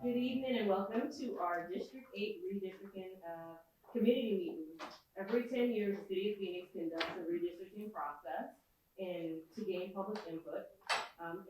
Good evening and welcome to our District 8 redistricting community meeting. Every 10 years, the City of Phoenix conducts a redistricting process and to gain public input on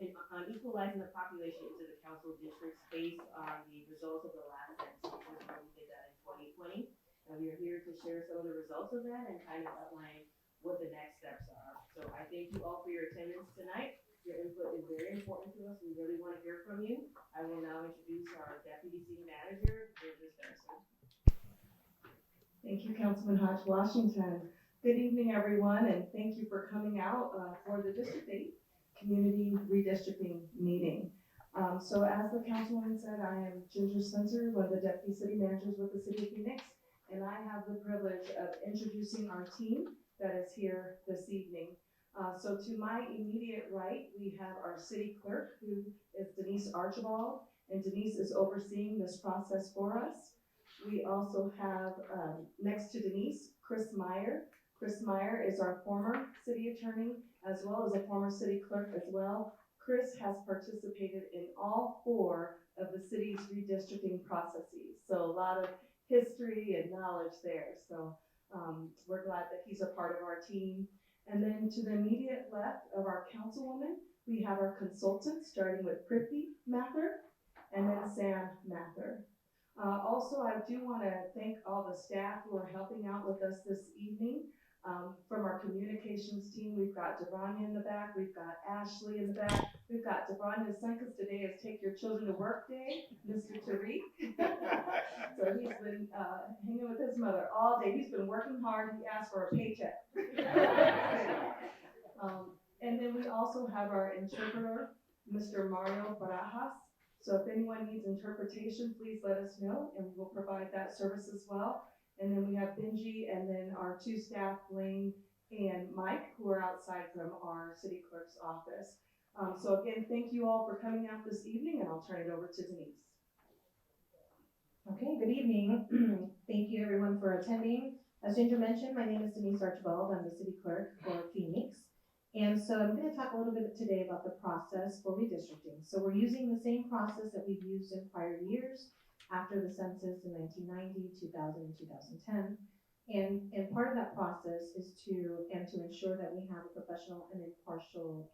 equalizing the population into the council districts based on the results of the last census. We did that in 2020, and we are here to share some of the results of that and kind of outline what the next steps are. So I thank you all for your attendance tonight. Your input is very important to us. We really want to hear from you. I will now introduce our Deputy City Manager, Redistricting. Thank you, Councilman Hodge Washington. Good evening, everyone, and thank you for coming out for the District 8 Community Redistricting Meeting. So as the Councilwoman said, I am Ginger Spencer, one of the Deputy City Managers with the City of Phoenix, and I have the privilege of introducing our team that is here this evening. So to my immediate right, we have our City Clerk, who is Denise Archibald, and Denise is overseeing this process for us. We also have, next to Denise, Chris Meyer. Chris Meyer is our former city attorney, as well as a former city clerk as well. Chris has participated in all 4 of the city's redistricting processes. So a lot of history and knowledge there. So we're glad that he's a part of our team. And then to the immediate left of our councilwoman, we have our consultants, starting with Prithvi Mathur and then Sam Mathur. Also, I do want to thank all the staff who are helping out with us this evening. From our communications team, we've got Debrania in the back, we've got Ashley in the back, we've got Debrania's son, because today is Take Your Children to Work Day, Mr. Tariq. So he's been hanging with his mother all day. He's been working hard. He asked for a paycheck. And then we also have our interpreter, Mr. Mario Barajas. So if anyone needs interpretation, please let us know, and we will provide that service as well. And then we have Benji, and then our 2 staff, Blaine and Mike, who are outside from our city clerk's office. So again, thank you all for coming out this evening, and I'll turn it over to Denise. Okay, good evening. Thank you everyone for attending. As Ginger mentioned, my name is Denise Archibald. I'm the city clerk for Phoenix. And so I'm going to talk a little bit today about the process for redistricting. So we're using the same process that we've used in prior years after the census in 1990, 2000, and 2010. And part of that process is to ensure that we have a professional and impartial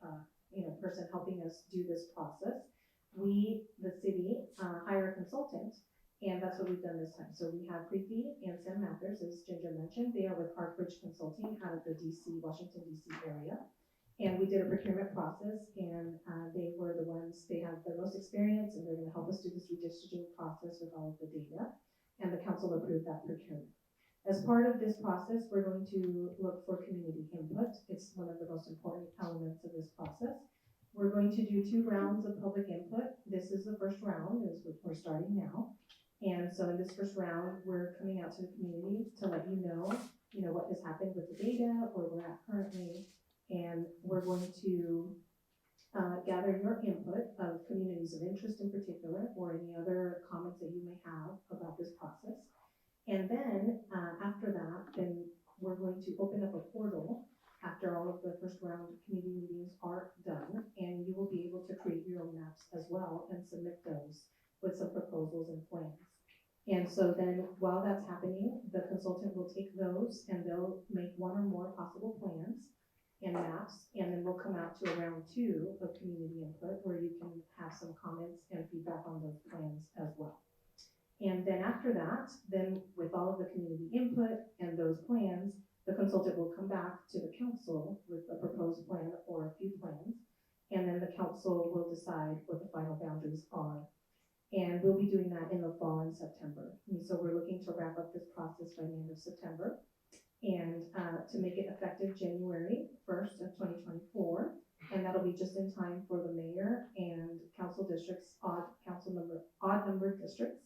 person helping us do this process. We, the city, hire a consultant, and that's what we've done this time. So we have Preeti and Sam Mathers, as Ginger mentioned. They are with Hartbridge Consulting out of the Washington, D.C. area. And we did a procurement process, and they were the ones, they have the most experience, and they're going to help us do this redistricting process with all of the data. And the council approved that procurement. As part of this process, we're going to look for community input. It's one of the most important elements of this process. We're going to do 2 rounds of public input. This is the first round, is what we're starting now. And so in this first round, we're coming out to the community to let you know what has happened with the data, where we're at currently. And we're going to gather your input of communities of interest in particular, or any other comments that you may have about this process. And then after that, then we're going to open up a portal after all of the first round community meetings are done, and you will be able to create your own maps as well and submit those with some proposals and plans. And so then while that's happening, the consultant will take those and they'll make 1 or more possible plans and maps, and then we'll come out to a round 2 of community input where you can have some comments and feedback on those plans as well. And then after that, then with all of the community input and those plans, the consultant will come back to the council with a proposed plan or a few plans, and then the council will decide what the final boundaries are. And we'll be doing that in the fall and September. And so we're looking to wrap up this process by the end of September, and to make it effective January 1st of 2024. And that'll be just in time for the mayor and council districts, odd numbered districts,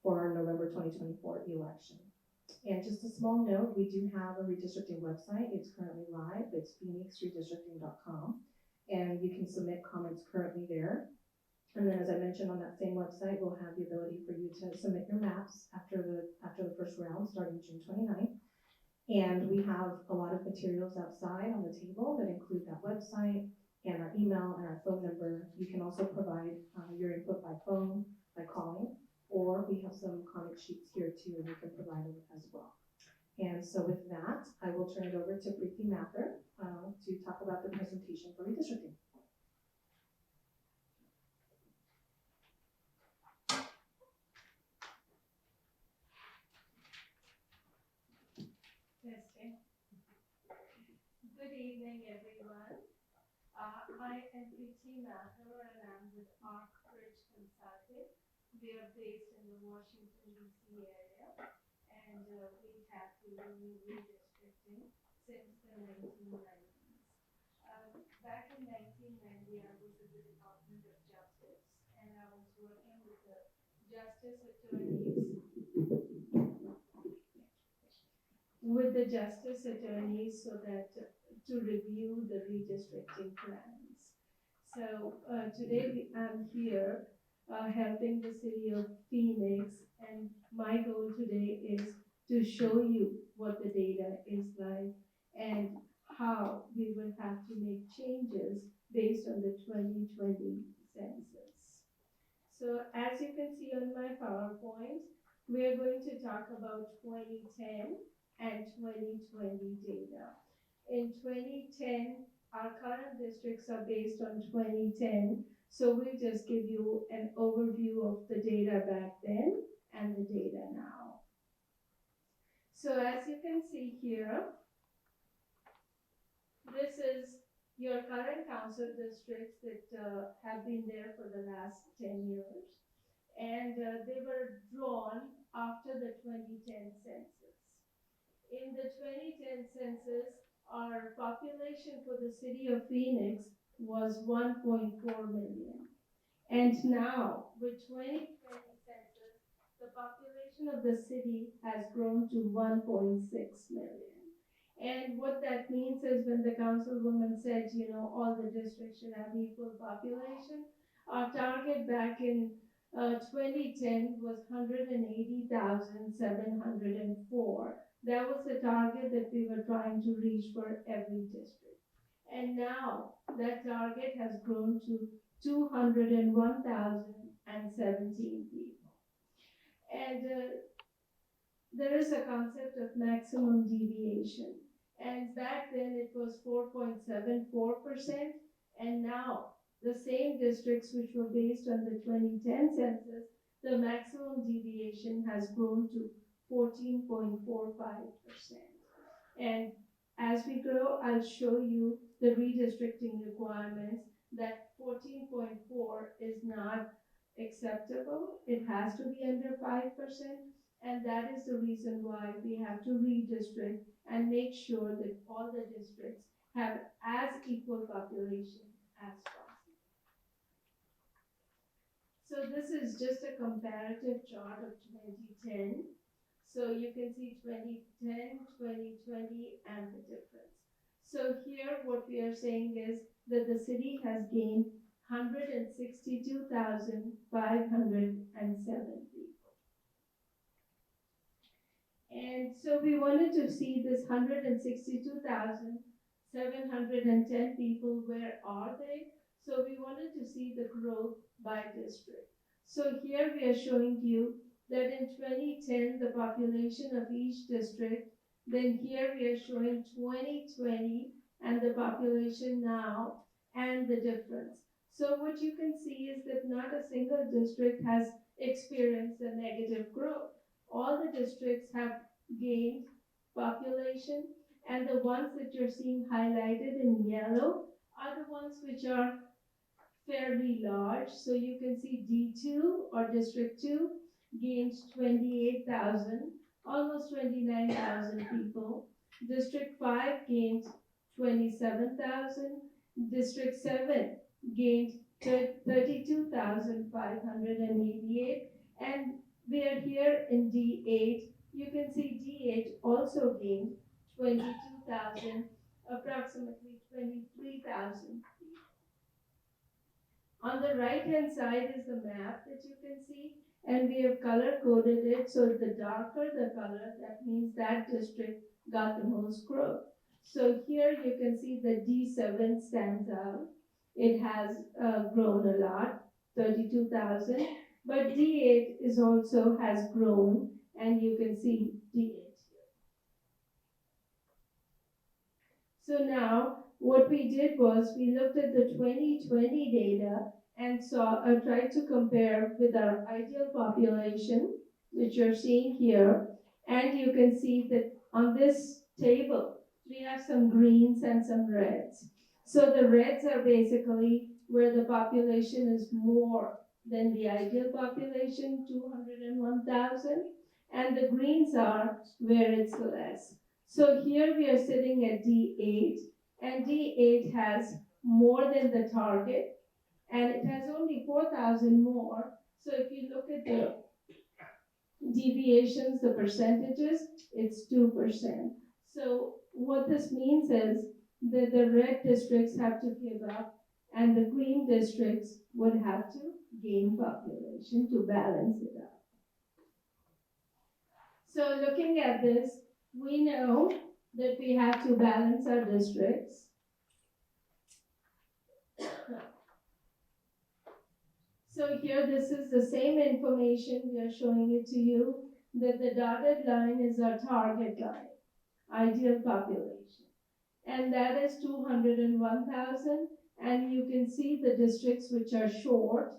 for our November 2024 election. And just a small note, we do have a redistricting website. It's currently live. It's Phoenix.gov, and you can submit comments currently there. And then, as I mentioned, on that same website, we'll have the ability for you to submit your maps after the first round, starting June 29th. And we have a lot of materials outside on the table that include that website and our email and our phone number. You can also provide your input by phone, by calling, have some comment sheets here too, and we can provide them as well. And so with that, I will turn it over to Preeti Mather to talk about the presentation for redistricting. Testing. Good evening, everyone. I am Preeti Mather and I'm with Arc Bridge Consulting. We are based in the Washington, D.C. area, and we have been doing redistricting since the 1990s. Back in 1990, I was at the Department of Justice, and I was working with the justice attorneys so that to review the redistricting plans. So today I'm here helping the city of Phoenix, and my goal today is to show you what the data is like and how we will have to make changes based on the 2020 census. So as you can see on my PowerPoint, we are going to talk about 2010 and 2020 data. In 2010, our current districts are based on 2010, so we'll just give you an overview of the data back then and the data now. So as you can see here, this is your current council districts that have been there for the last 10 years, and they were drawn after the 2010 census. In the 2010 census, our population for the city of Phoenix was 1.4 million. And now, with 2020 census, the population of the city has grown to 1.6 million. And what that means is when the councilwoman said, all the districts should have equal population, our target back in 2010 was 180,704. That was the target that we were trying to reach for every district. And now that target has grown to 201,017 people. And there is a concept of maximum deviation. And back then it was 4.74%. And now the same districts which were based on the 2010 census, the maximum deviation has grown to 14.45%. And as we grow, I'll show you the redistricting requirements that 14.4 is not acceptable. It has to be under 5%. And that is the reason why we have to redistrict and make sure that all the districts have as equal population as possible. So this is just a comparative chart of 2010. So you can see 2010, 2020, and the difference. So here what we are saying is that the city has gained 162,507 people. And so we wanted to see this 162,710 people, where are they? So we wanted to see the growth by district. So here we are showing you that in 2010, the population of each district, then here we are showing 2020 and the population now and the difference. So what you can see is that not a single district has experienced a negative growth. All the districts have gained population, and the ones that you're seeing highlighted in yellow are the ones which are fairly large. So you can see D2 or District 2 gained 28,000, almost 29,000 people. District 5 gained 27,000. District 7 gained 32,588. And we are here in D8. You can see D8 also gained 22,000, approximately 23,000. On the right-hand side is the map that you can see, and we have color-coded it, so the darker the color, that means that district got the most growth. So here you can see the D7 stands out. It has grown a lot, 32,000, But D8 is also has grown, and you can see D8 here. So now, what we did was we looked at the 2020 data and tried to compare with our ideal population, which you're seeing here, and you can see that on this table, we have some greens and some reds. So the reds are basically where the population is more than the ideal population, 201,000, and the greens are where it's less. So here we are sitting at D8, and D8 has more than the target, and it has only 4,000 more. So if you look at the deviations, the percentages, it's 2%. So what this means is that the red districts have to give up, and the green districts would have to gain population to balance it out. So looking at this, we know that we have to balance our districts. So here, this is the same information, we are showing it to you, that the dotted line is our target line, ideal population. And that is 201,000, and you can see the districts which are short.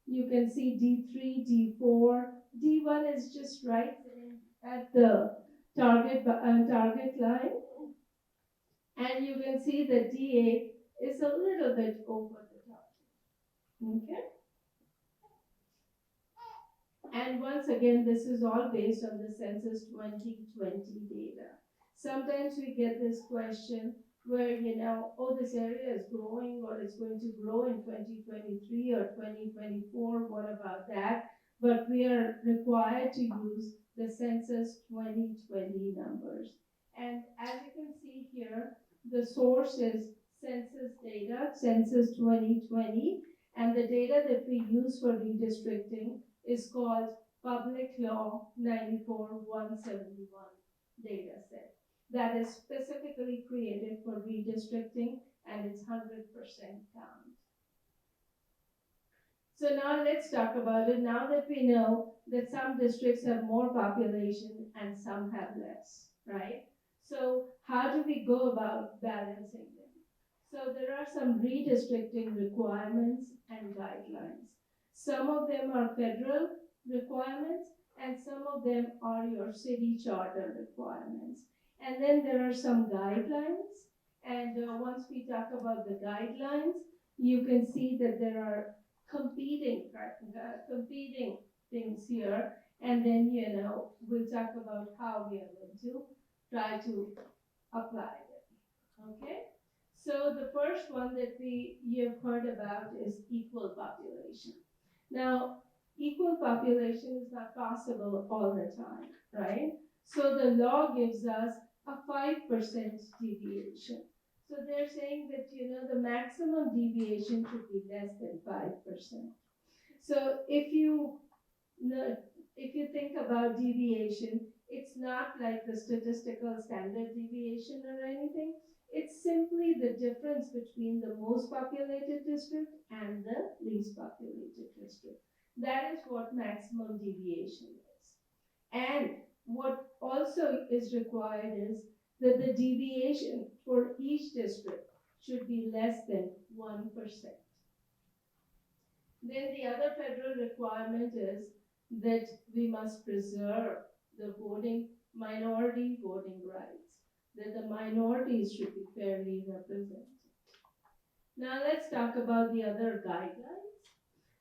You can see D3, D4, D1 is just right at the target line, and you can see that D8 is a little bit over the target. Okay? And once again, this is all based on the Census 2020 data. Sometimes we get this question where, oh, this area is growing or it's going to grow in 2023 or 2024, what about that? But we are required to use the Census 2020 numbers. And as you can see here, the source is census data, Census 2020, and the data that we use for redistricting is called Public Law 94-171 data set. That is specifically created for redistricting, and it's 100% count. So now let's talk about it. Now that we know that some districts have more population and some have less, right? So how do we go about balancing them? So there are some redistricting requirements and guidelines. Some of them are federal requirements, and some of them are your city charter requirements. And then there are some guidelines, and once we talk about the guidelines, you can see that there are competing things here, and then we'll talk about how we are going to try to apply it. Okay? So the first one that you've heard about is equal population. Now, equal population is not possible all the time, right? So the law gives us a 5% deviation. So they're saying that, the maximum deviation should be less than 5%. So if you think about deviation, it's not like the statistical standard deviation or anything. It's simply the difference between the most populated district and the least populated district. That is what maximum deviation is. And what also is required is that the deviation for each district should be less than 1%. Then the other federal requirement is that we must preserve the minority voting rights, that the minorities should be fairly represented. Now let's talk about the other guidelines.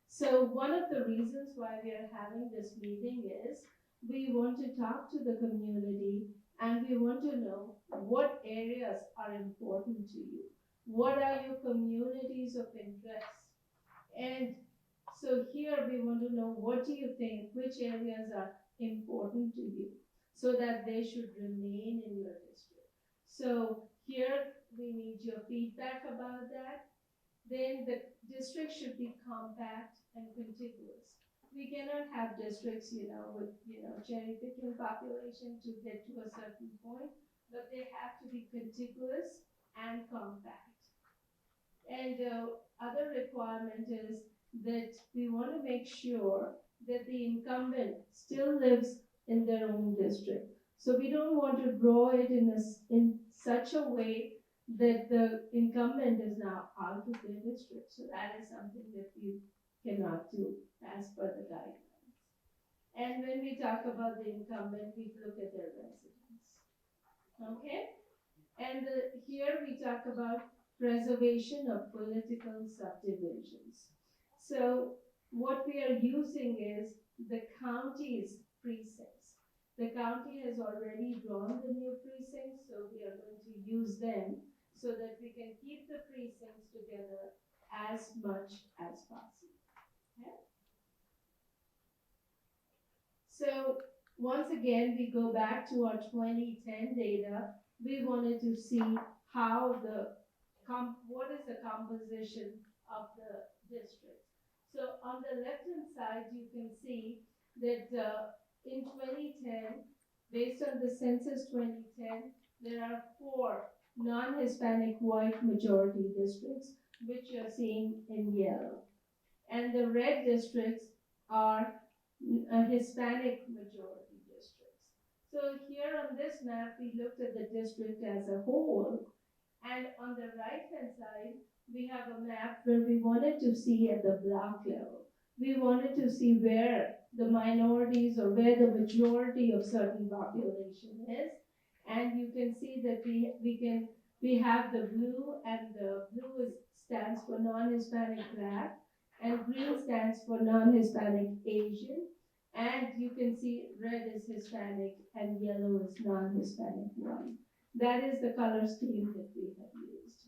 So one of the reasons why we are having this meeting is we want to talk to the community, and we want to know what areas are important to you. What are your communities of interest? And so here we want to know, what do you think, which areas are important to you so that they should remain in your district? So here we need your feedback about that. Then the district should be compact and contiguous. We cannot have districts, with, cherry picking population to get to a certain point, but they have to be contiguous and compact. And other requirement is that we want to make sure that the incumbent still lives in their own district. So we don't want to draw it in such a way that the incumbent is now out of their district. So that is something that we cannot do as per the guidelines. And when we talk about the incumbent, we look at their residence. Okay? And here we talk about preservation of political subdivisions. So what we are using is the county's precincts. The county has already drawn the new precincts, so we are going to use them so that we can keep the precincts together as much as possible. Okay? So once again, we go back to our 2010 data. We wanted to see how what is the composition of the district. So on the left-hand side, you can see that in 2010, based on the census 2010, there are 4 non-Hispanic white majority districts, which you're seeing in yellow. And the red districts are Hispanic majority districts. So here on this map, we looked at the district as a whole. And on the right-hand side, we have a map where we wanted to see at the block level. We wanted to see where the minorities or where the majority of certain population is. And you can see that we have the blue, and the blue stands for non-Hispanic Black, and green stands for non-Hispanic Asian. And you can see red is Hispanic and yellow is non-Hispanic white. That is the color scheme that we have used.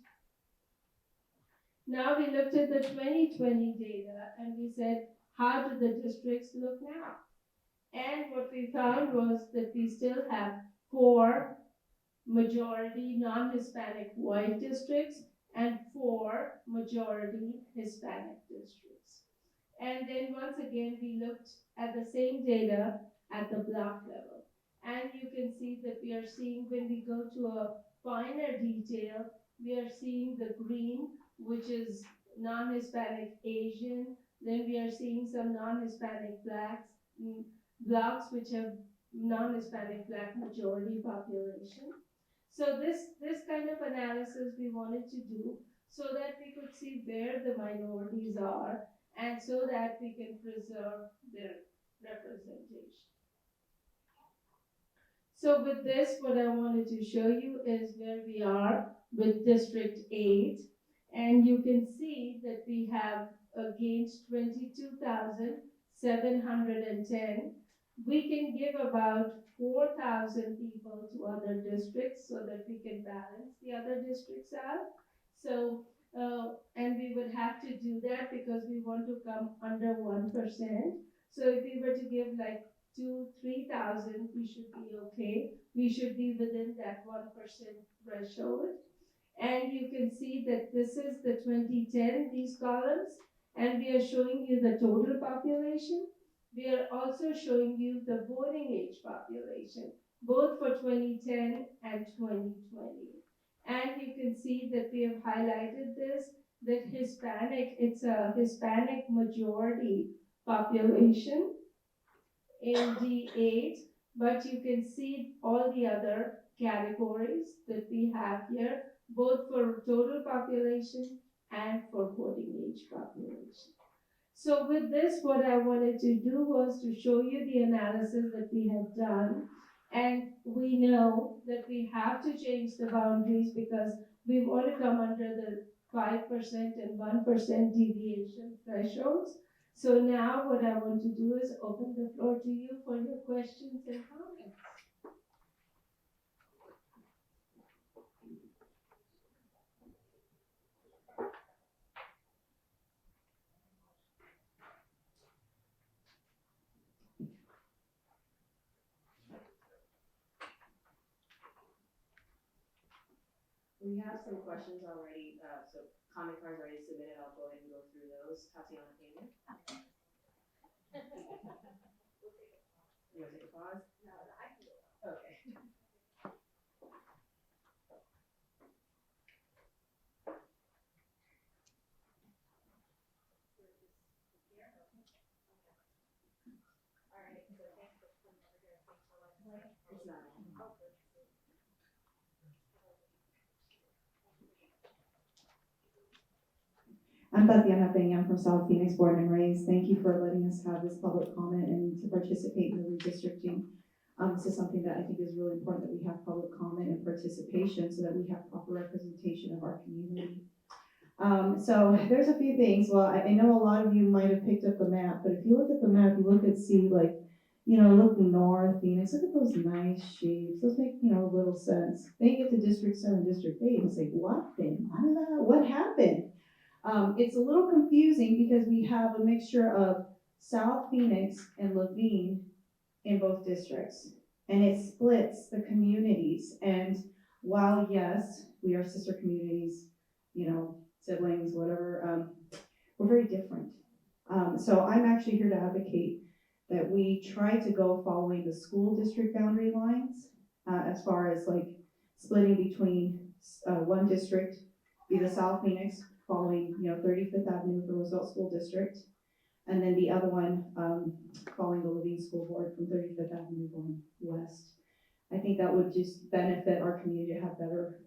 Now we looked at the 2020 data and we said, how do the districts look now? And what we found was that we still have 4 majority non-Hispanic white districts and 4 majority Hispanic districts. And then once again, we looked at the same data at the block level. And you can see that we are seeing, when we go to a finer detail, we are seeing the green, which is non-Hispanic Asian. Then we are seeing some non-Hispanic blocks, which have non-Hispanic Black majority population. So this kind of analysis we wanted to do so that we could see where the minorities are and so that we can preserve their representation. So with this, what I wanted to show you is where we are with District 8. And you can see that we have against 22,710. We can give about 4,000 people to other districts so that we can balance the other districts out. So, and we would have to do that because we want to come under 1%. So if we were to give like 3,000, we should be okay. We should be within that 1% threshold. And you can see that this is the 2010, these columns, and we are showing you the total population. We are also showing you the voting age population, both for 2010 and 2020. And you can see that we have highlighted this, that Hispanic, it's a Hispanic majority population in D8, but you can see all the other categories that we have here, both for total population and for voting age population. So with this, what I wanted to do was to show you the analysis that we have done. And we know that we have to change the boundaries because we want to come under the 5% and 1% deviation thresholds. So now what I want to do is open the floor to you for your questions and comments. We have some questions already, so comment cards already submitted. I'll go ahead and go through those. Tatiana Pena. You want to take a pause? No, I can go. Okay. It's not. I'm Tatiana Peña, I'm from South Phoenix, born and raised. Thank you for letting us have this public comment and to participate in the redistricting. This is something that I think is really important, that we have public comment and participation so that we have proper representation of our community. So there's a few things. Well, I know a lot of you might have picked up the map, but if you look at the map, see like, look north, Phoenix, look at those nice shapes. Those make, little sense. Then you get to District 7, District 8, and it's like, what then? What happened? It's a little confusing because we have a mixture of South Phoenix and Laveen in both districts. And it splits the communities. And while, yes, we are sister communities, siblings, whatever, we're very different. So I'm actually here to advocate that we try to go following the school district boundary lines, as far as like splitting between one district, be the South Phoenix, following 35th Avenue with the Roosevelt School District, and then the other one following the Laveen School Board from 35th Avenue going west. I think that would just benefit our community to have better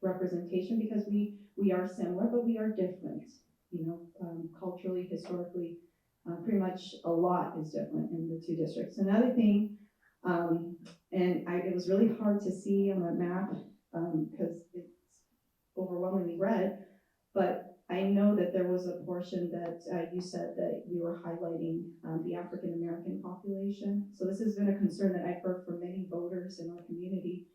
representation, because we are similar, but we are different. Culturally, historically, pretty much a lot is different in the two districts. Another thing, it was really hard to see on the map because it's overwhelmingly red, but I know that there was a portion that you said that we were highlighting the African American population. So this has been a concern that I've heard from many voters in our community.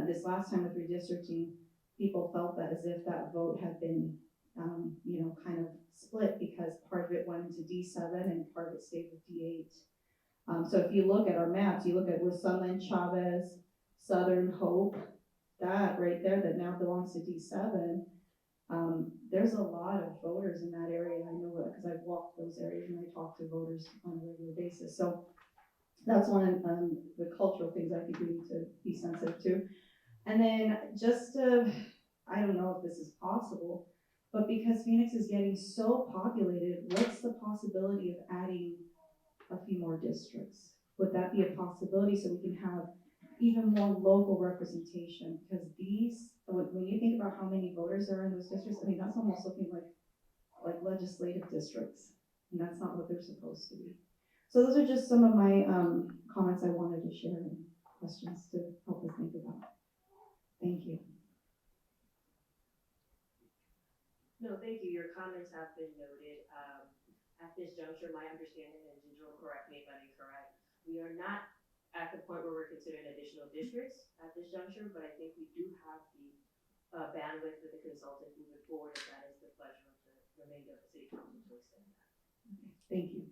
This last time with redistricting, people felt that as if that vote had been, kind of split, because part of it went into D7 and part of it stayed with D8. So if you look at our maps, you look at where Sunland Chavez, Southern Hope, that right there that now belongs to D7. There's a lot of voters in that area. I know that because I've walked those areas and I talk to voters on a regular basis. So that's one of the cultural things I think we need to be sensitive to. And then I don't know if this is possible, but because Phoenix is getting so populated, what's the possibility of adding a few more districts? Would that be a possibility so we can have even more local representation? Because when you think about how many voters are in those districts, I mean, that's almost looking like legislative districts, and that's not what they're supposed to be. So those are just some of my comments I wanted to share and questions to help us think about. Thank you. No, thank you. Your comments have been noted. At this juncture, my understanding, and Ginger will correct me if I'm incorrect, we are not at the point where we're considering additional districts at this juncture, but I think we do have the bandwidth with the consultant moving forward, if that is the pleasure of the remainder of the city council to extend that. Thank you.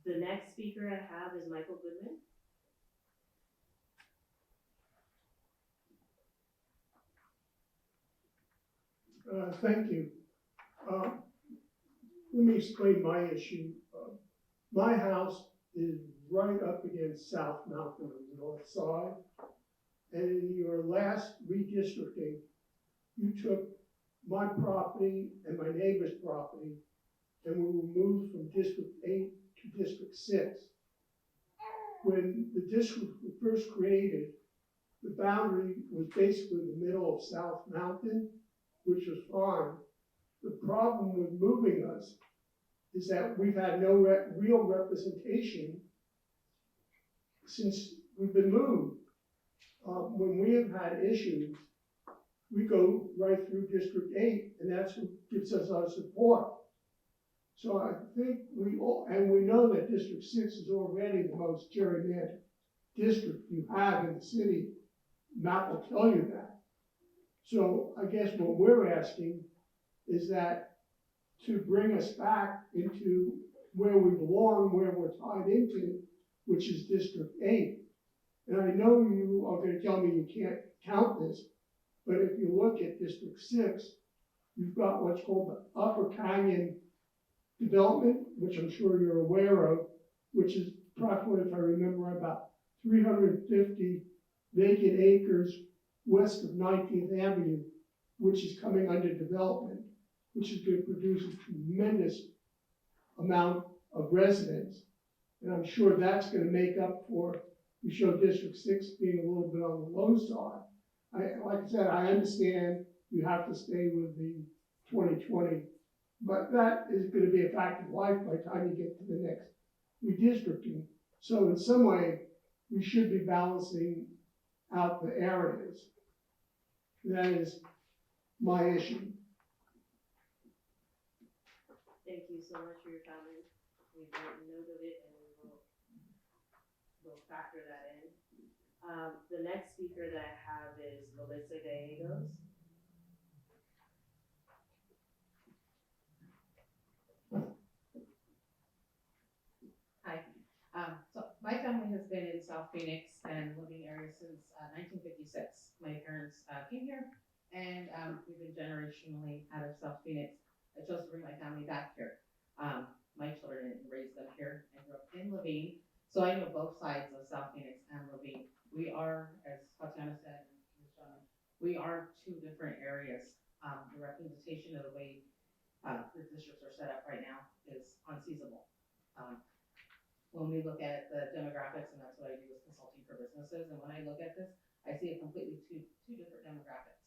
The next speaker I have is Michael Goodman. Thank you. Let me explain my issue. My house is right up against South Mountain on the north side. And in your last redistricting, you took my property and my neighbor's property, and we were moved from District 8 to District 6. When the district was first created, the boundary was basically the middle of South Mountain, which was fine. The problem with moving us is that we've had no real representation since we've been moved. When we have had issues, we go right through District 8, and that's what gives us our support. So I think we know that District 6 is already the most gerrymandered district you have in the city. Matt will tell you that. So I guess what we're asking is that to bring us back into where we belong, where we're tied into, which is District 8. And I know you are going to tell me you can't count this, but if you look at District 6, you've got what's called the Upper Canyon development, which I'm sure you're aware of, which is approximately, if I remember, about 350 vacant acres west of 19th Avenue, which is coming under development, which is going to produce a tremendous amount of residents. And I'm sure that's gonna make up for, we show District 6 being a little bit on the low side. Like I said, I understand you have to stay with the 2020, but that is gonna be a fact of life by the time you get to the next redistricting. So in some way, we should be balancing out the areas. That is my issue. Thank you so much for your comments. We've made note of it and we'll factor that in. The next speaker that I have is Melissa Gallegos. Hi, so my family has been in South Phoenix and living area since 1956. My parents came here and we've been generationally out of South Phoenix. I chose to bring my family back here. My children raised them here and grew up in Laveen, so I know both sides of South Phoenix and Laveen. We are, as Tatiana said, and Ms. John, we are two different areas. The representation of the way the districts are set up right now is unseasonable. When we look at the demographics, and that's what I do is consulting for businesses, and when I look at this, I see a completely two different demographics.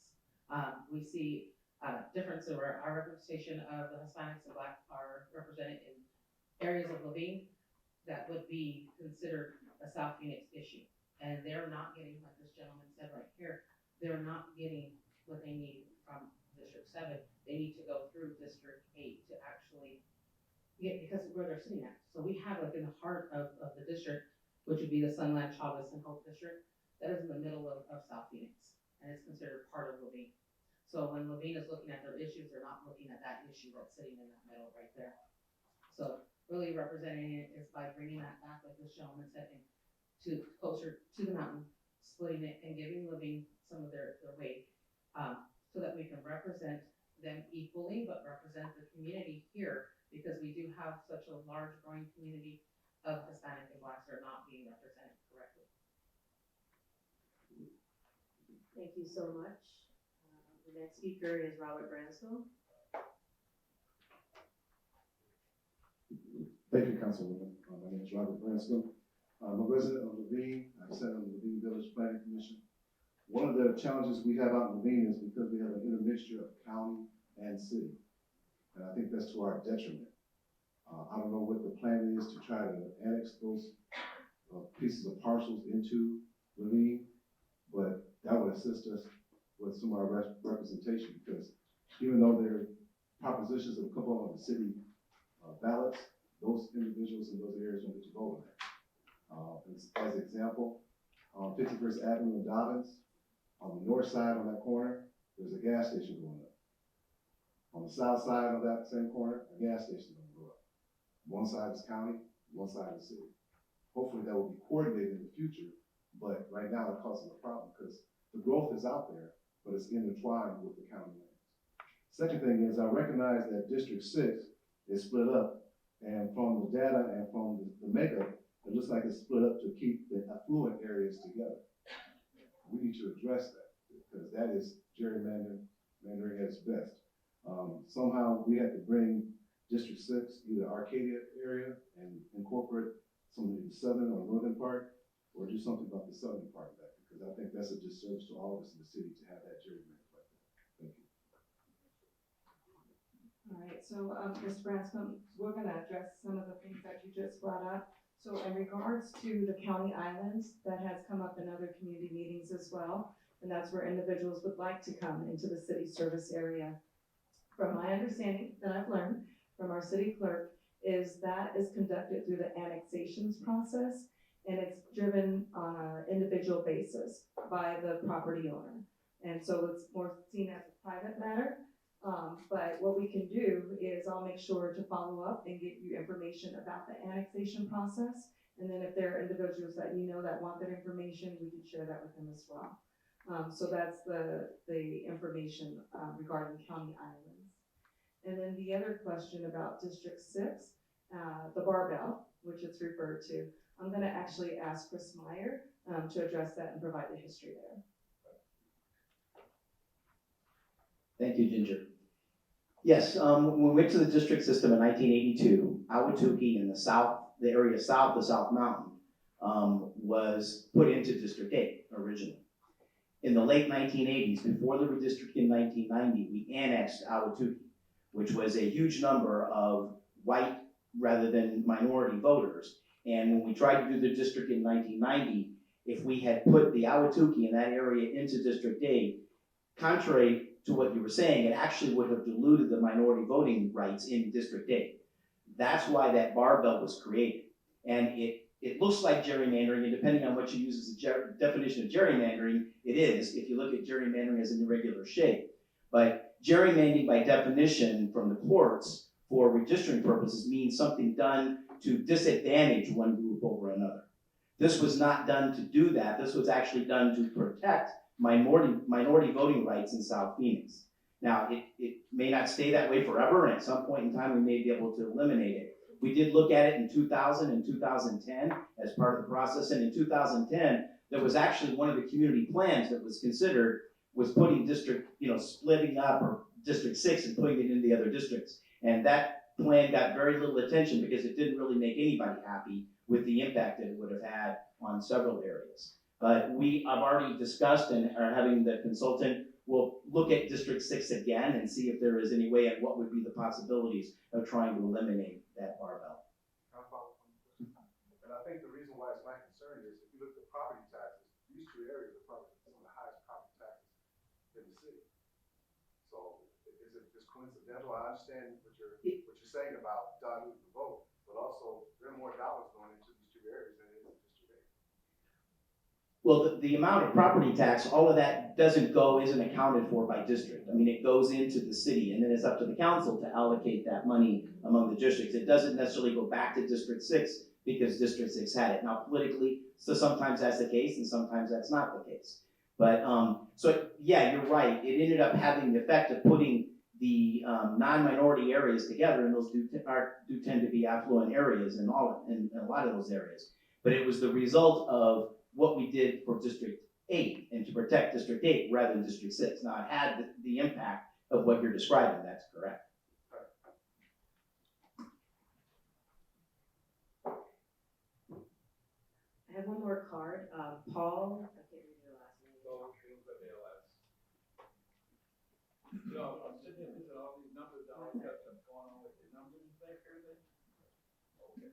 We see difference in our representation of the Hispanics and Black are represented in areas of Laveen that would be considered a South Phoenix issue. And they're not getting, like this gentleman said right here, they're not getting what they need from District 7. They need to go through District 8 to actually get, because of where they're sitting at. So we have like in the heart of the district, which would be the Sunland, Chavez, and Hope District, that is in the middle of South Phoenix, and it's considered part of Laveen. So when Laveen is looking at their issues, they're not looking at that issue that's sitting in that middle right there. So really representing it is by bringing that back, like this gentleman said, to closer to the mountain, splitting it and giving Laveen some of their weight, so that we can represent them equally, but represent the community here, because we do have such a large growing community of Hispanic and Blacks that are not being represented correctly. Thank you so much. The next speaker is Robert Branscombe. Thank you, Councilwoman. My name is Robert Branscombe. I'm a resident of Laveen. I sit on the Laveen Village Planning Commission. One of the challenges we have out in Laveen is because we have an intermixture of county and city. And I think that's to our detriment. I don't know what the plan is to try to annex those pieces of parcels into Laveen, but that would assist us with some of our representation, because even though there are propositions that come up on the city ballots, those individuals in those areas don't get to vote on that. As an example, 51st Avenue in Dobbins, on the north side on that corner, there's a gas station going up. On the south side of that same corner, a gas station is going to go up. One side is county, one side is city. Hopefully that will be coordinated in the future, but right now it causes a problem because the growth is out there, but it's intertwined with the county lands. Second thing is, I recognize that District 6 is split up, and from the data and from the makeup, it looks like it's split up to keep the affluent areas together. We need to address that, because that is gerrymandering at its best. Somehow we have to bring District 6, either Arcadia area, and incorporate some of the southern or northern part, or do something about the southern part of that, because I think that's a disservice to all of us in the city to have that gerrymandered like that. Thank you. All right, so, Mr. Branscombe, we're gonna address some of the things that you just brought up. So in regards to the county islands, that has come up in other community meetings as well, and that's where individuals would like to come into the city service area. From my understanding that I've learned from our city clerk, is that is conducted through the annexations process, and it's driven on an individual basis by the property owner. And so it's more seen as a private matter. But what we can do is I'll make sure to follow up and get you information about the annexation process. And then if there are individuals that you know that want that information, we can share that with them as well. So that's the information regarding county islands. And then the other question about District 6, the barbell, which it's referred to, I'm gonna actually ask Chris Meyer to address that and provide the history there. Thank you, Ginger. Yes, when we went to the district system in 1982, Ahwatukee in the area south of South Mountain, was put into District 8 originally. In the late 1980s, before the redistricting in 1990, we annexed Ahwatukee, which was a huge number of white rather than minority voters. And when we tried to do the district in 1990, if we had put the Ahwatukee in that area into District 8, contrary to what you were saying, it actually would have diluted the minority voting rights in District 8. That's why that barbell was created. And it looks like gerrymandering, and depending on what you use as a definition of gerrymandering, it is, if you look at gerrymandering as an irregular shape. But gerrymandering by definition from the courts for redistricting purposes means something done to disadvantage one group over another. This was not done to do that. This was actually done to protect minority voting rights in South Phoenix. Now, it may not stay that way forever, and at some point in time, we may be able to eliminate it. We did look at it in 2000 and 2010 as part of the process, and in 2010, there was actually one of the community plans that was considered was putting splitting up or District 6 and putting it in the other districts. And that plan got very little attention because it didn't really make anybody happy with the impact that it would have had on several areas. But we have already discussed and are having the consultant will look at District 6 again and see if there is any way and what would be the possibilities of trying to eliminate that barbell. And I think the reason why it's my concern is if you look at property taxes, these two areas are probably some of the highest property taxes in the city. So is it just coincidental? I understand what you're saying about diluting the vote, but also there are more dollars going into these two areas than it is in District 8. Well, the amount of property tax, all of that isn't accounted for by district. I mean, it goes into the city, and then it's up to the council to allocate that money among the districts. It doesn't necessarily go back to District 6 because District 6 had it. Now, politically, so sometimes that's the case, and sometimes that's not the case. But, so yeah, you're right. It ended up having the effect of putting the non-minority areas together, and those do tend to be affluent areas in a lot of those areas. But it was the result of what we did for District 8 and to protect District 8 rather than District 6. Now, it had the impact of what you're describing. That's correct. I have one more card. Paul, I can't read your last name. I'm sitting here looking at all these numbers, I always got something going on with the numbers and things, everything. Okay.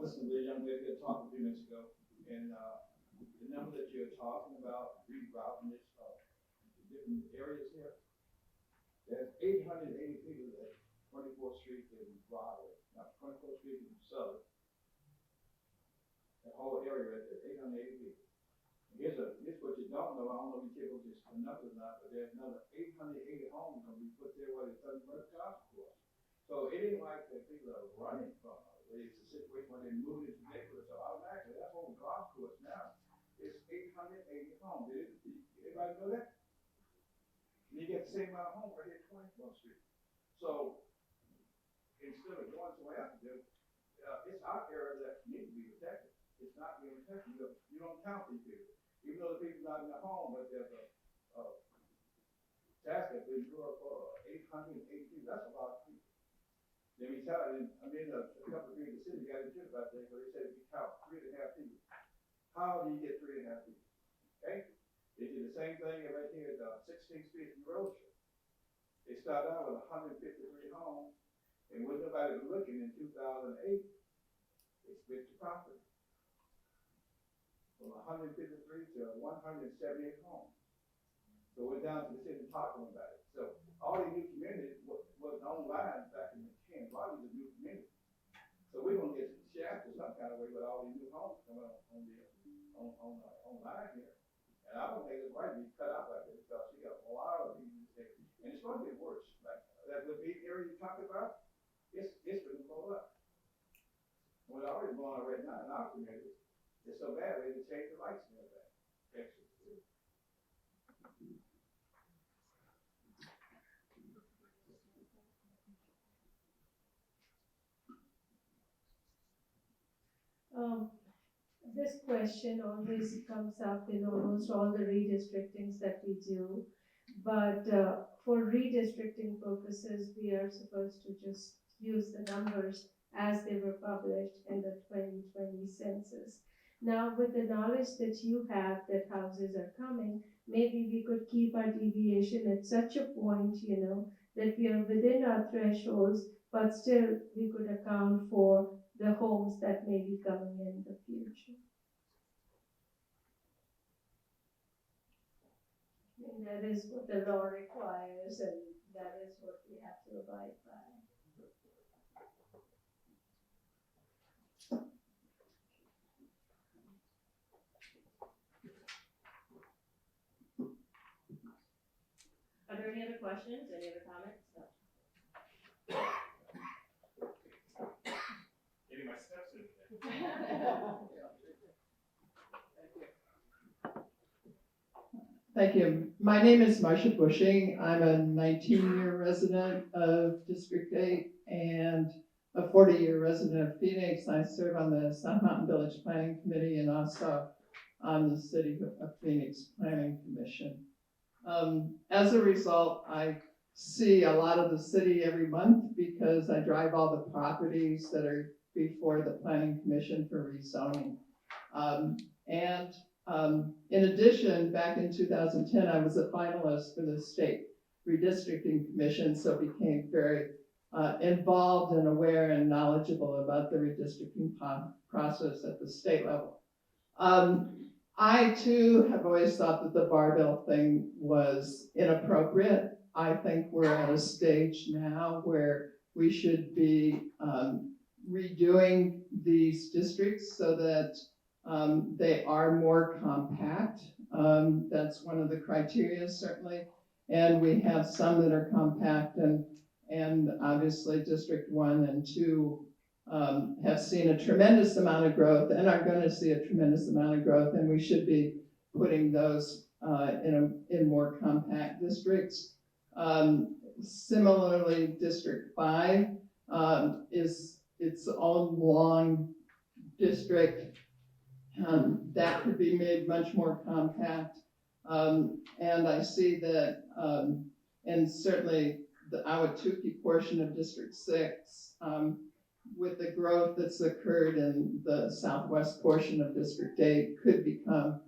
Listen to the young lady that talked a few minutes ago, and the number that you're talking about, rerouting this, different areas here. There's 880 people at 24th Street in Broadway, not 24th Street in Southern. The whole area right there, 880 people. Here's what you don't know. I don't know if you care about this numbers or not, but there's another 880 homes going to be put there where it's done golf course. So it ain't like the people that are running from it. It's a situation where they move into neighborhoods. So automatically, that whole golf course now is 880 homes. Anybody know that? And you get the same amount of homes right here at 24th Street. So instead of going somewhere else to do, it's our area that needs to be protected. It's not being protected. You don't count these people. Even though the people not in their home, but there's a task that been put up for 880 people. That's a lot of people. Let me tell you, I mean, a couple of people in the city got into about that, but they said if you count 3.5 people, how do you get 3.5 people? Okay? They did the same thing right here at 16th Street in Roadship. They started out with 153 homes, and when nobody was looking in 2008, they split the property from 153 to 178 homes. So we're down to the city talking about it. So all these new communities was online back in the 10s. A lot of these are new communities. So we're gonna get shafted some kind of way with all these new homes coming online here. And I don't think it's right to be cut out like this because you got a lot of these things. And it's gonna get worse. Like that little big area you talked about, it's gonna blow up. Well, it's already blowing up right now in our community. It's so bad they just change the lights and everything. this question always comes up in almost all the redistrictings that we do. But for redistricting purposes, we are supposed to just use the numbers as they were published in the 2020 census. Now, with the knowledge that you have that houses are coming, maybe we could keep our deviation at such a point, that we are within our thresholds, but still we could account for the homes that may be coming in the future. And that is what the law requires, and that is what we have to abide by. Are there any other questions, any other comments? No. Getting my steps in. Thank you. My name is Marcia Bushing. I'm a 19-year resident of District 8 and a 40-year resident of Phoenix. I serve on the South Mountain Village Planning Committee and also on the City of Phoenix Planning Commission. As a result, I see a lot of the city every month because I drive all the properties that are before the Planning Commission for rezoning. In addition, back in 2010, I was a finalist for the State Redistricting Commission, so became very involved and aware and knowledgeable about the redistricting process at the state level. I too have always thought that the barbell thing was inappropriate. I think we're at a stage now where we should be redoing these districts so that they are more compact. That's one of the criteria, certainly. And we have some that are compact, and obviously District 1 and 2 have seen a tremendous amount of growth and are going to see a tremendous amount of growth, and we should be putting those in more compact districts. Similarly, District 5 is its own long district. That could be made much more compact. And I see that, and certainly the Ahwatukee portion of District 6, with the growth that's occurred in the southwest portion of District 8, could become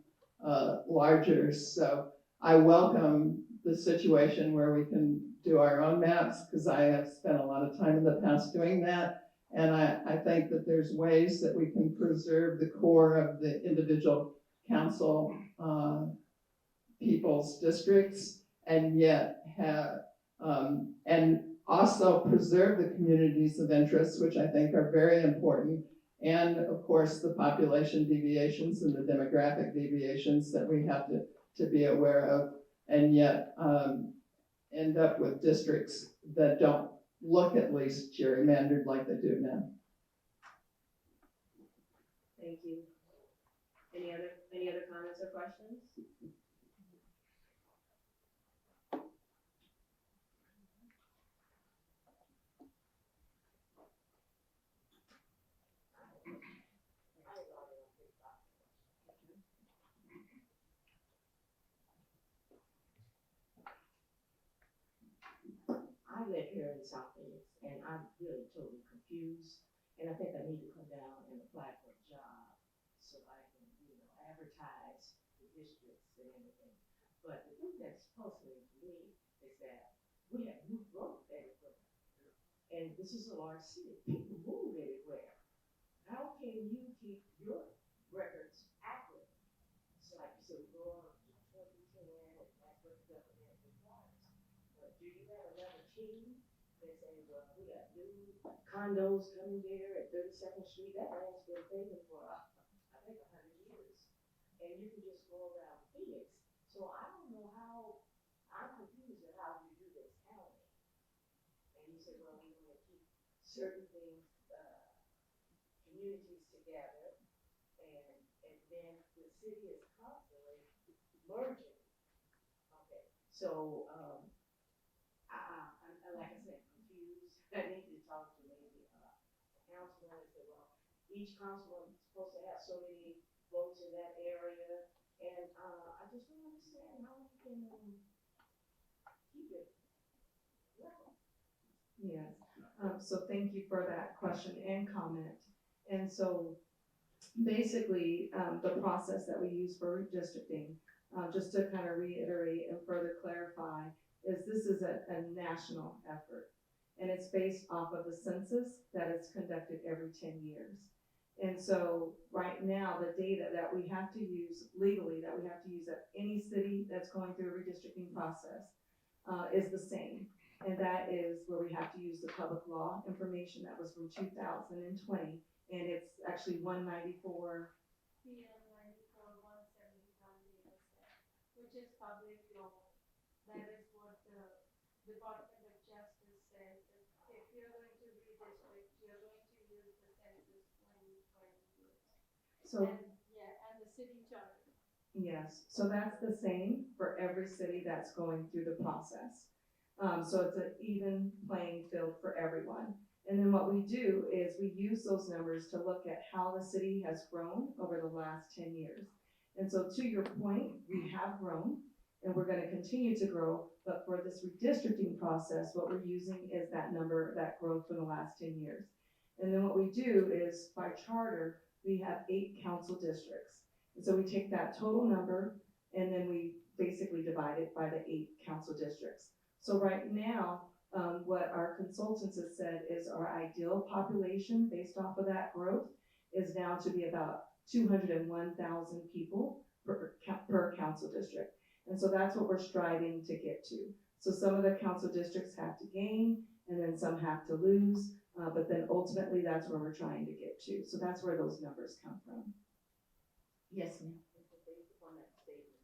larger. So I welcome the situation where we can do our own maps, because I have spent a lot of time in the past doing that. And I think that there's ways that we can preserve the core of the individual council people's districts, and yet have, and also preserve the communities of interest, which I think are very important. And of course, the population deviations and the demographic deviations that we have to be aware of, and yet end up with districts that don't look at least gerrymandered like they do now. Thank you. Any other comments or questions? I live here in South Phoenix, and I'm really totally confused, and I think I need to come down and apply for a job so I can, advertise the districts and everything. But the thing that's puzzling to me is that we have new growth everywhere, and this is a large city. People move everywhere. How can you keep your records accurate? So like you said, we go on to 2010, and that's what the government requires. But do you have another team that say, well, we got new condos coming there at 32nd Street? That land's been vacant for, I think, 100 years. And you can just go around Phoenix. So I don't know how, I'm confused at how you do this county. And you say, well, we want to keep certain things, communities together. And then the city is constantly merging. Okay, so, like I said, confused. I need to talk to maybe a councilman and say, well, each councilman is supposed to have so many go to that area. And, I just don't understand how we can, keep it level. Yes, so thank you for that question and comment. And so basically, the process that we use for redistricting, just to kind of reiterate and further clarify, is this is a national effort. And it's based off of the census that is conducted every 10 years. And so right now, the data that we have to use legally, that we have to use at any city that's going through a redistricting process, is the same. And that is where we have to use the public law information that was from 2020, and it's actually 194. PM 94-171 data set, which is public law. That is what the Department of Justice says, that if you're going to redistrict, you're going to use the census 2020 years. So And the city charter. yes, so that's the same for every city that's going through the process. So it's an even playing field for everyone. And then what we do is we use those numbers to look at how the city has grown over the last 10 years. And so to your point, we have grown and we're going to continue to grow. But for this redistricting process, what we're using is that number, that growth for the last 10 years. And then what we do is by charter, we have 8 council districts. And so we take that total number and then we basically divide it by the 8 council districts. So right now, what our consultants have said is our ideal population based off of that growth is now to be about 201,000 people per council district. And so that's what we're striving to get to. So some of the council districts have to gain and then some have to lose, but then ultimately that's where we're trying to get to. So that's where those numbers come from. Yes, ma'am. Based upon that statement,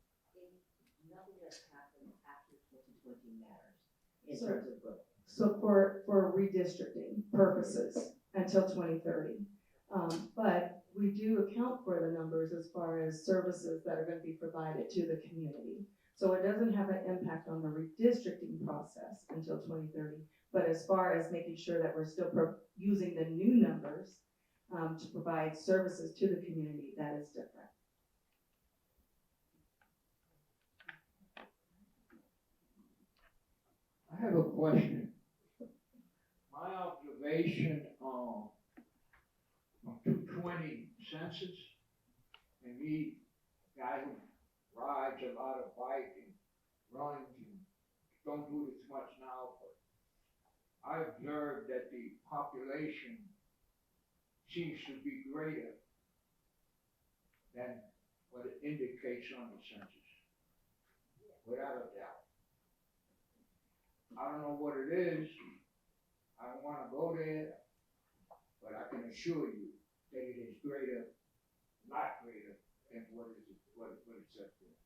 nothing that's happened after 2020 matters in So- terms of growth. So for redistricting purposes until 2030. But we do account for the numbers as far as services that are going to be provided to the community. So it doesn't have an impact on the redistricting process until 2030. But as far as making sure that we're still using the new numbers to provide services to the community, that is different. I have a question. My observation on 220 census, and me, guy who rides a lot of bike and runs and don't do it as much now, but I observed that the population seems to be greater than what it indicates on the census, without a doubt. I don't know what it is. I don't want to go there, but I can assure you that it is greater, a lot greater than what it says there.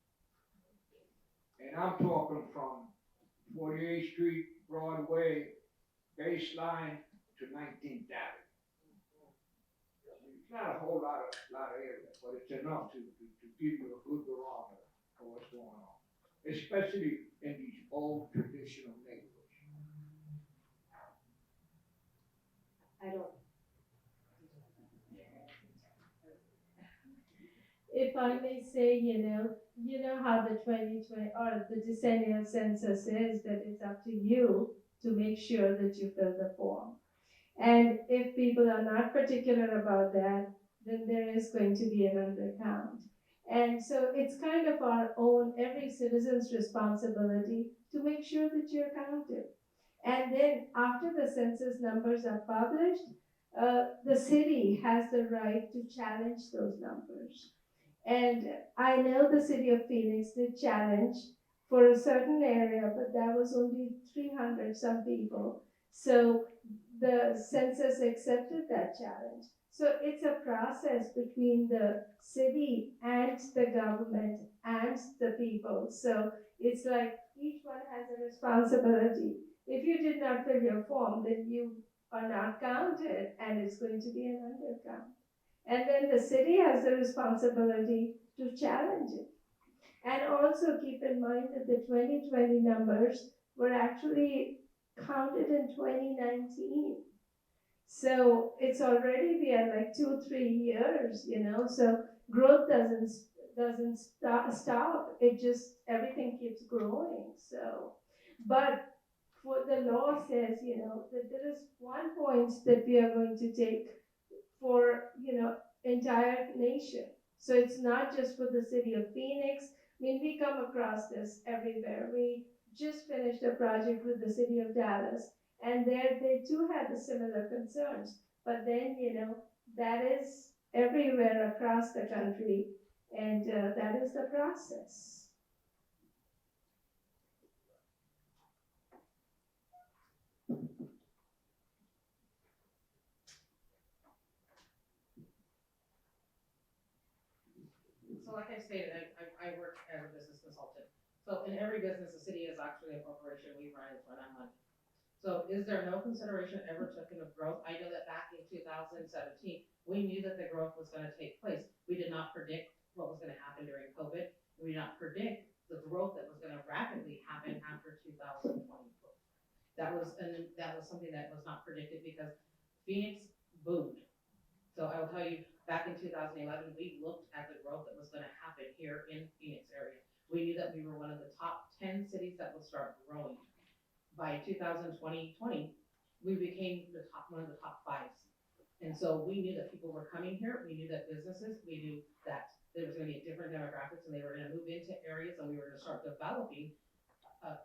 And I'm talking from 48th Street, Broadway, baseline to 19th Avenue. It's not a whole lot of area, but it's enough to give you a good barometer of what's going on, especially in these old traditional neighborhoods. I don't. If I may say, you know how the 2020 or the decennial census is, that it's up to you to make sure that you fill the form. And if people are not particular about that, then there is going to be an undercount. And so it's kind of our own, every citizen's responsibility to make sure that you're counted. And then after the census numbers are published, the city has the right to challenge those numbers. And I know the city of Phoenix did challenge for a certain area, but that was only 300 some people. So the census accepted that challenge. So it's a process between the city and the government and the people. So it's like each one has a responsibility. If you did not fill your form, then you are not counted and it's going to be an undercount. And then the city has the responsibility to challenge it. And also keep in mind that the 2020 numbers were actually counted in 2019. So it's already been like 2-3 years, so growth doesn't stop. It just, everything keeps growing, so. But for the law says, that there is 1 point that we are going to take for, entire nation. So it's not just for the city of Phoenix. I mean, we come across this everywhere. We just finished a project with the city of Dallas, and there they too had the similar concerns. But then, that is everywhere across the country, and that is the process. So like I stated, I work as a business consultant. So in every business, the city is actually a corporation. We run it for our money. So is there no consideration ever taken of growth? I know that back in 2017, we knew that the growth was going to take place. We did not predict what was going to happen during COVID. We did not predict the growth that was going to rapidly happen after 2020. That was something that was not predicted because Phoenix boomed. So I will tell you, back in 2011, we looked at the growth that was going to happen here in Phoenix area. We knew that we were one of the top 10 cities that would start growing. By 2020, we became one of the top 5s. And so we knew that people were coming here. We knew that businesses, we knew that there was going to be different demographics and they were going to move into areas and we were going to start developing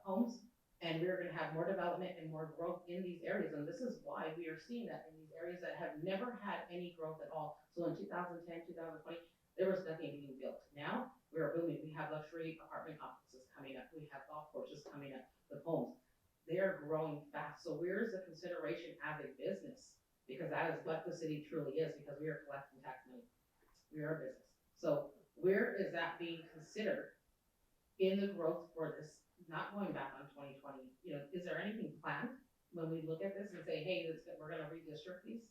homes. And we were going to have more development and more growth in these areas. And this is why we are seeing that in these areas that have never had any growth at all. So in 2010, 2020, there was nothing being built. Now we are booming. We have luxury apartment complexes coming up. We have golf courses coming up with homes. They are growing fast. So where is the consideration as a business? Because that is what the city truly is, because we are collecting tax money. We are a business. So where is that being considered in the growth for this? Not going back on 2020, is there anything planned when we look at this and say, hey, we're going to redistrict these?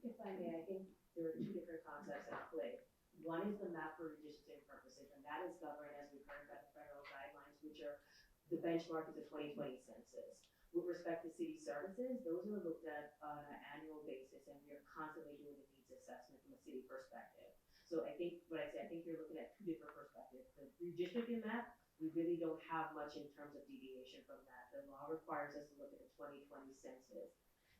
If I may, I think there are 2 different concepts at play. One is the map for redistricting purposes, and that is governed, as we've heard, by the federal guidelines, which are the benchmark of the 2020 census. With respect to city services, those are looked at on an annual basis, and we are constantly doing a needs assessment from a city perspective. So I think you're looking at 2 different perspectives. The redistricting map, we really don't have much in terms of deviation from that. The law requires us to look at the 2020 census.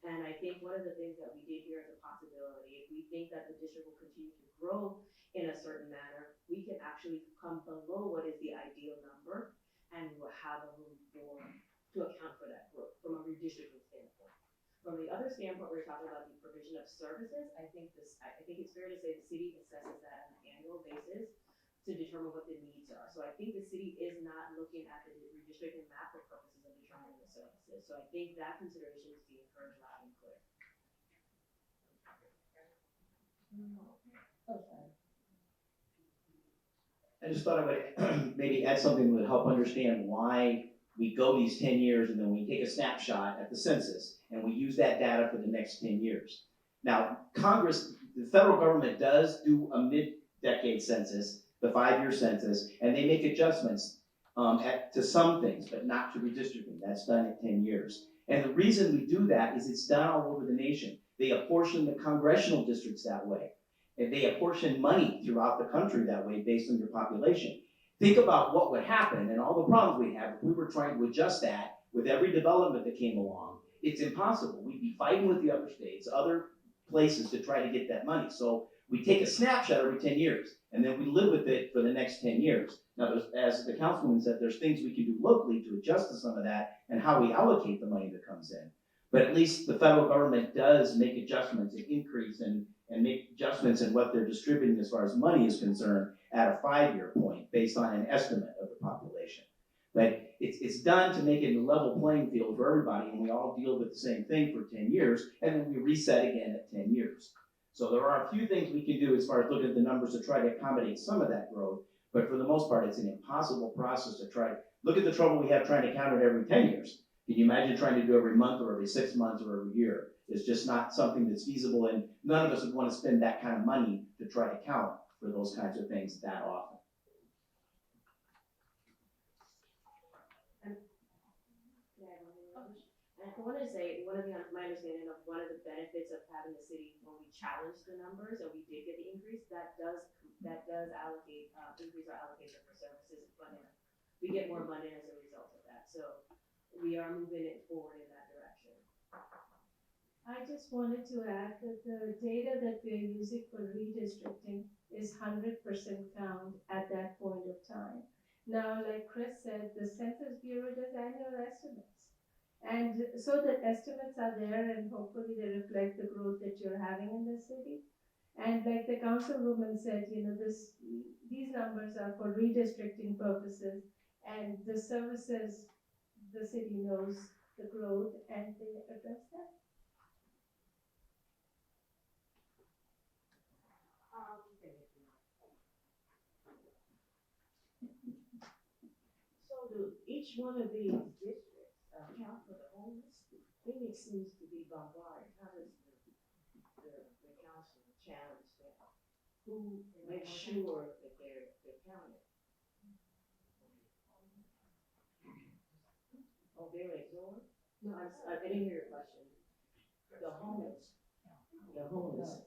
And I think one of the things that we did here as a possibility, if we think that the district will continue to grow in a certain manner, we can actually come below what is the ideal number and we'll have a room to account for that growth from a redistricting standpoint. From the other standpoint, we're talking about the provision of services. I think it's fair to say the city assesses that on an annual basis to determine what the needs are. So I think the city is not looking at the redistricting map for purposes of determining the services. So I think that consideration is being heard loud and clear. I just thought I would maybe add something that would help understand why we go these 10 years and then we take a snapshot at the census and we use that data for the next 10 years. Now, Congress, the federal government does do a mid-decade census, the 5-year census, and they make adjustments to some things, but not to redistricting. That's done at 10 years. And the reason we do that is it's done all over the nation. They apportion the congressional districts that way. And they apportion money throughout the country that way based on your population. Think about what would happen and all the problems we have if we were trying to adjust that with every development that came along. It's impossible. We'd be fighting with the other states, other places to try to get that money. So we take a snapshot every 10 years, and then we live with it for the next 10 years. Now, as the councilwoman said, there's things we can do locally to adjust to some of that and how we allocate the money that comes in. But at least the federal government does make adjustments and increase and make adjustments in what they're distributing as far as money is concerned at a 5-year point based on an estimate of the population. But it's done to make it a level playing field for everybody, and we all deal with the same thing for 10 years, and then we reset again at 10 years. So there are a few things we can do as far as looking at the numbers to try to accommodate some of that growth, but for the most part, it's an impossible process to try. Look at the trouble we have trying to count it every 10 years. Can you imagine trying to do every month or every 6 months or every year? It's just not something that's feasible, and none of us would want to spend that kind of money to try to count for those kinds of things that often. And I want to say, my understanding of one of the benefits of having the city, when we challenged the numbers and we did get the increase, that does allocate, increase our allocation for services and funding. We get more money as a result of that, so we are moving it forward in that direction. I just wanted to add that the data that we're using for redistricting is 100% count at that point of time. Now, like Chris said, the Census Bureau does annual estimates. And so the estimates are there and hopefully they reflect the growth that you're having in the city. And like the councilwoman said, these numbers are for redistricting purposes and the services, the city knows the growth and they address that. So do each one of these districts account for the homeless? Phoenix seems to be bombarded. How does the council challenge that? Who makes sure that they're counted? Oh, they're ignored? No, I didn't hear your question. The homeless,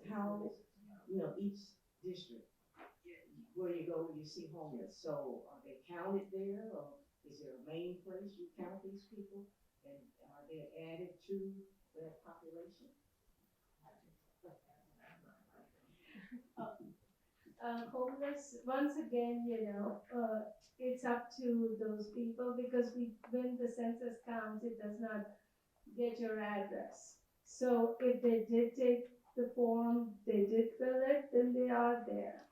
how, each district, where you go, you see homeless, so are they counted there, or is there a main place you count these people? And are they added to that population? Homeless, once again, it's up to those people because when the census counts, it does not get your address. So if they did take the form, they did fill it, then they are there.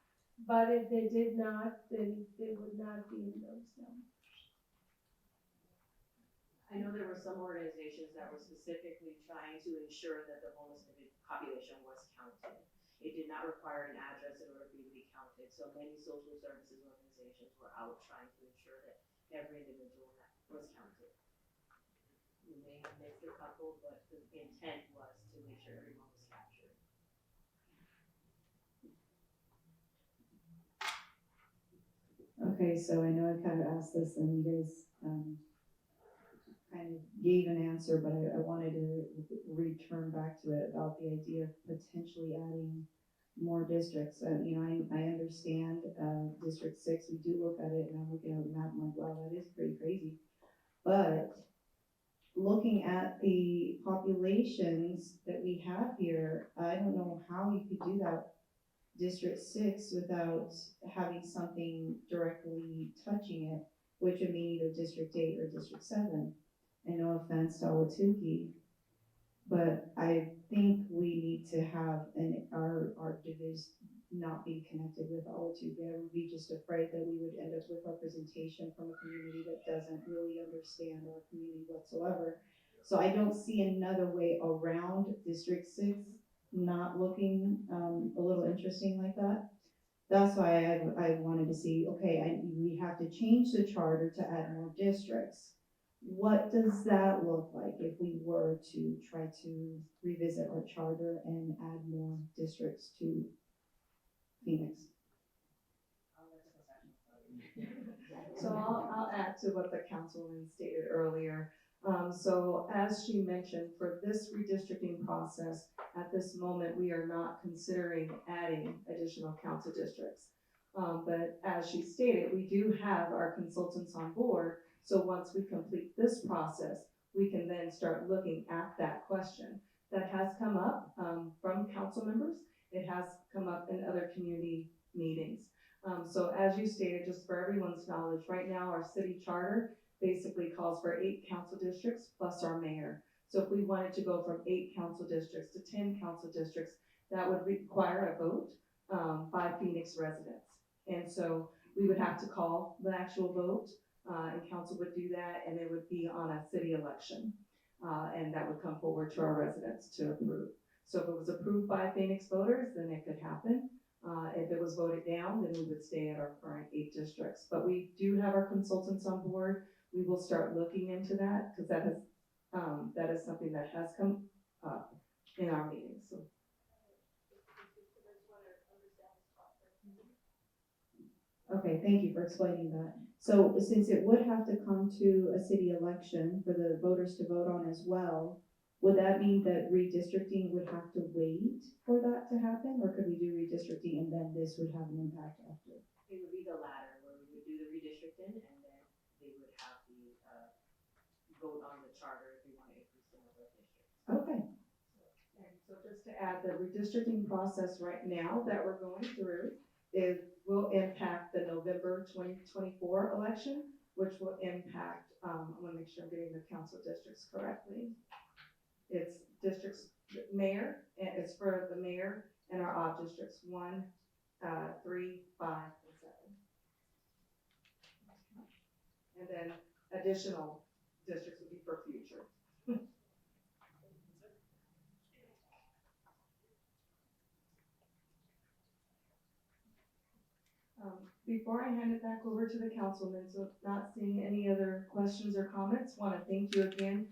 But if they did not, then they would not be in those numbers. I know there were some organizations that were specifically trying to ensure that the homeless population was counted. It did not require an address in order for you to be counted. So many social services organizations were out trying to ensure that every individual was counted. We may have missed a couple, but the intent was to make sure everyone was captured. Okay, so I know I kind of asked this and you guys kind of gave an answer, but I wanted to return back to it about the idea of potentially adding more districts. I understand District 6, we do look at it and I'm looking at the map and I'm like, wow, that is pretty crazy. But looking at the populations that we have here, I don't know how you could do that District 6 without having something directly touching it, which would mean either District 8 or District 7. And no offense to Ahwatukee, but I think we need to have our division not be connected with Ahwatukee. I would be just afraid that we would end up with representation from a community that doesn't really understand our community whatsoever. So I don't see another way around District 6 not looking a little interesting like that. That's why I wanted to see, okay, we have to change the charter to add more districts. What does that look like if we were to try to revisit our charter and add more districts to Phoenix? So I'll add to what the councilwoman stated earlier. So as she mentioned, for this redistricting process, at this moment, we are not considering adding additional council districts. But as she stated, we do have our consultants on board. So once we complete this process, we can then start looking at that question. That has come up from council members. It has come up in other community meetings. So as you stated, just for everyone's knowledge, right now our city charter basically calls for 8 council districts plus our mayor. So if we wanted to go from 8 council districts to 10 council districts, that would require a vote by Phoenix residents. And so we would have to call the actual vote, and council would do that, and it would be on a city election. And that would come forward to our residents to approve. So if it was approved by Phoenix voters, then it could happen. If it was voted down, then we would stay at our current 8 districts. But we do have our consultants on board. We will start looking into that because that is something that has come up in our meetings. So. Okay, thank you for explaining that. So since it would have to come to a city election for the voters to vote on as well, would that mean that redistricting would have to wait for that to happen? Or could we do redistricting and then this would have an impact after? It would be the latter, where we would do the redistricting and then they would have the, vote on the charter if we want to increase the number of districts. Okay, And so just to add, the redistricting process right now that we're going through will impact the November 2024 election, which will impact, I want to make sure I'm getting the council districts correctly. It's districts, mayor, and it's for the mayor and our odd districts, 1, 3, 5, and 7. And then additional districts would be for future. Before I hand it back over to the councilman, so not seeing any other questions or comments, want to thank you again.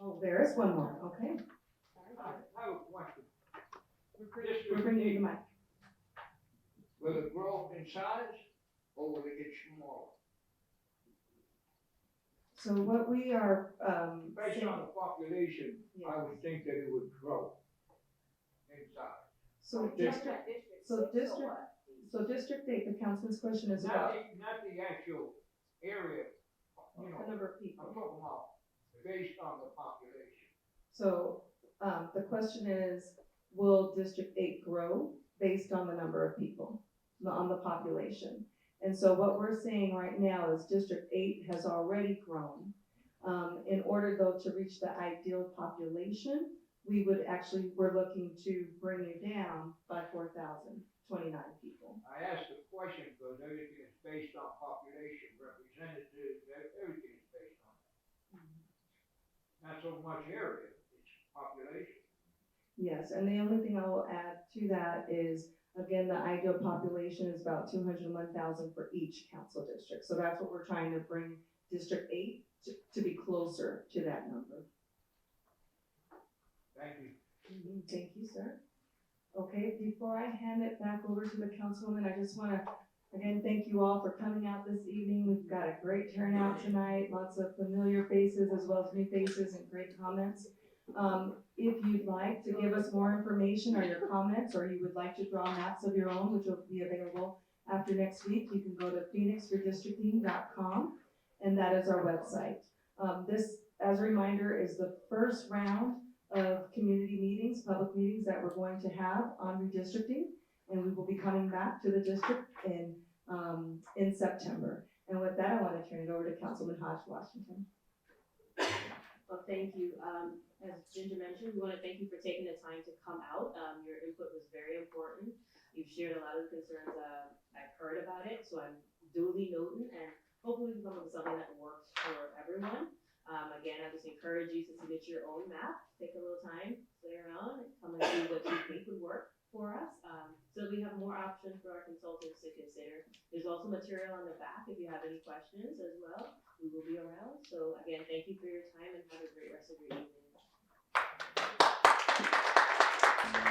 Oh, there is one more, okay. I have a question. We're bringing you the mic. Will it grow in size or will it get smaller? So what we are, Based saying, on the population, I would think that it would grow in size. so district, so district 8, the councilman's question is about Not the actual area, you know, the number of I'm people. talking about based on the population. So, the question is, will District 8 grow based on the number of people, on the population? And so what we're saying right now is District 8 has already grown. In order though to reach the ideal population, we're looking to bring you down by 4,029 people. I asked the question because everything is based on population, representatives, everything is based on that. Not so much area, it's population. Yes, and the only thing I will add to that is, again, the ideal population is about 201,000 for each council district. So that's what we're trying to bring District 8 to be closer to that number. Thank you. Thank you, sir. Okay, before I hand it back over to the councilwoman, I just want to, again, thank you all for coming out this evening. We've got a great turnout tonight, lots of familiar faces as well as new faces and great comments. If you'd like to give us more information or your comments, or you would like to draw maps of your own, which will be available after next week, you can go to Phoenix.gov, and that is our website. This, as a reminder, is the first round of community meetings, public meetings that we're going to have on redistricting, and we will be coming back to the district in September. And with that, I want to turn it over to Councilman Hodge Washington. Well, thank you. As Ginger mentioned, we want to thank you for taking the time to come out. Your input was very important. You've shared a lot of the concerns I've heard about it, so I'm duly noting, and hopefully we can come up with something that works for everyone. Again, I just encourage you to submit your own map. Take a little time, play around, and come and see what you think would work for us. So we have more options for our consultants to consider. There's also material on the back if you have any questions as well. We will be around. So again, thank you for your time and have a great rest of your evening.